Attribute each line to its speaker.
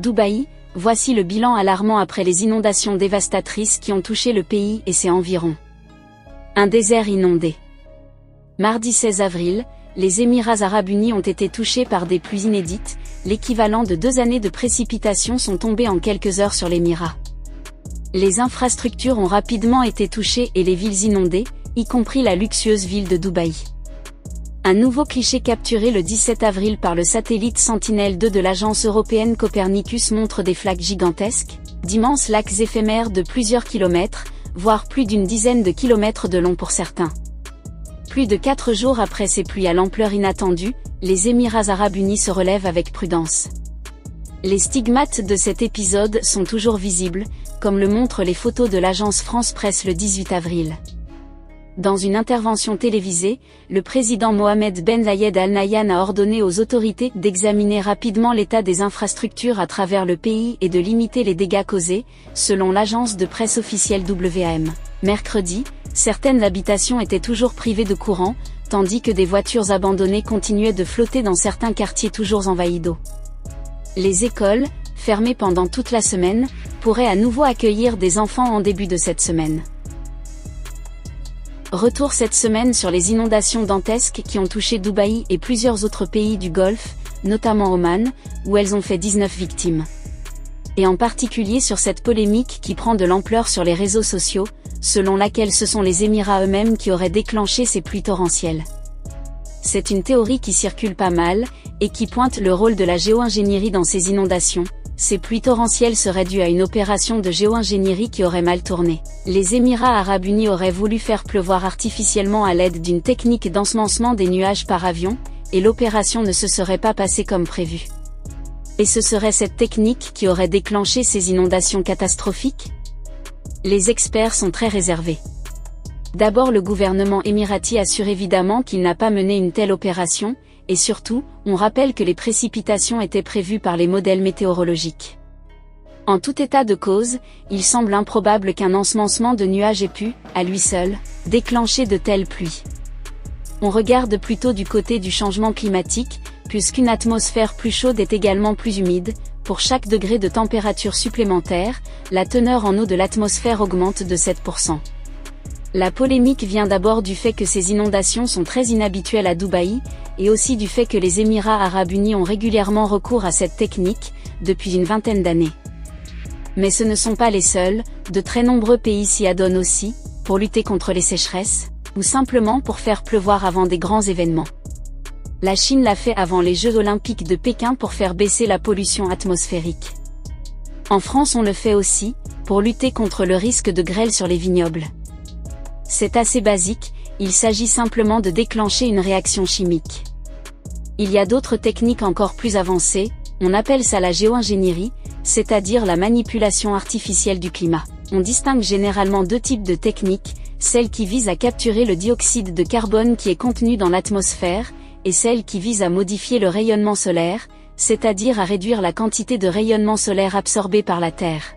Speaker 1: Dubaï, voici le bilan alarmant après les inondations dévastatrices qui ont touché le pays et ses environs. Un désert inondé. Mardi 16 avril, les Émirats arabes unis ont été touchés par des pluies inédites, l'équivalent de 2 années de précipitations sont tombées en quelques heures sur l'Émirat. Les infrastructures ont rapidement été touchées et les villes inondées, y compris la luxueuse ville de Dubaï. Un nouveau cliché capturé le 17 avril par le satellite Sentinel-2 de l'agence européenne Copernicus montre des flaques gigantesques, d'immenses lacs éphémères de plusieurs kilomètres, voire plus d'une dizaine de kilomètres de long pour certains. Plus de 4 jours après ces pluies à l'ampleur inattendue, les Émirats arabes unis se relèvent avec prudence. Les stigmates de cet épisode sont toujours visibles, comme le montrent les photos de l'agence France Presse le 18 avril. Dans une intervention télévisée, le président Mohamed Ben Zayed Al Nahyan a ordonné aux autorités d'examiner rapidement l'état des infrastructures à travers le pays et de limiter les dégâts causés, selon l'agence de presse officielle WAM. Mercredi, certaines habitations étaient toujours privées de courant, tandis que des voitures abandonnées continuaient de flotter dans certains quartiers toujours envahis d'eau. Les écoles, fermées pendant toute la semaine, pourraient à nouveau accueillir des enfants en début de cette semaine. Retour cette semaine sur les inondations dantesques qui ont touché Dubaï et plusieurs autres pays du Golfe, notamment Oman, où elles ont fait 19 victimes. Et en particulier sur cette polémique qui prend de l'ampleur sur les réseaux sociaux, selon laquelle ce sont les Émirats eux-mêmes qui auraient déclenché ces pluies torrentielles. C'est une théorie qui circule pas mal, et qui pointe le rôle de la géo-ingénierie dans ces inondations. Ces pluies torrentielles seraient dues à une opération de géo-ingénierie qui aurait mal tourné. Les Émirats arabes unis auraient voulu faire pleuvoir artificiellement à l'aide d'une technique d'ensemencement des nuages par avion, et l'opération ne se serait pas passée comme prévu. Et ce serait cette technique qui aurait déclenché ces inondations catastrophiques ? Les experts sont très réservés. D'abord, le gouvernement émirati assure évidemment qu'il n'a pas mené une telle opération, et surtout, on rappelle que les précipitations étaient prévues par les modèles météorologiques. En tout état de cause, il semble improbable qu'un ensemencement de nuages ait pu, à lui seul, déclencher de telles pluies. On regarde plutôt du côté du changement climatique, puisqu'une atmosphère plus chaude est également plus humide. Pour chaque degré de température supplémentaire, la teneur en eau de l'atmosphère augmente de 7%. La polémique vient d'abord du fait que ces inondations sont très inhabituelles à Dubaï, et aussi du fait que les Émirats arabes unis ont régulièrement recours à cette technique, depuis une vingtaine d'années. Mais ce ne sont pas les seuls, de très nombreux pays s'y adonnent aussi, pour lutter contre les sécheresses, ou simplement pour faire pleuvoir avant des grands événements. La Chine l'a fait avant les Jeux olympiques de Pékin pour faire baisser la pollution atmosphérique. En France on le fait aussi, pour lutter contre le risque de grêle sur les vignobles. C'est assez basique, il s'agit simplement de déclencher une réaction chimique. Il y a d'autres techniques encore plus avancées, on appelle ça la géo-ingénierie, c'est-à-dire la manipulation artificielle du climat. On distingue généralement 2 types de techniques, celle qui vise à capturer le dioxyde de carbone qui est contenu dans l'atmosphère, et celle qui vise à modifier le rayonnement solaire, c'est-à-dire à réduire la quantité de rayonnement solaire absorbé par la Terre.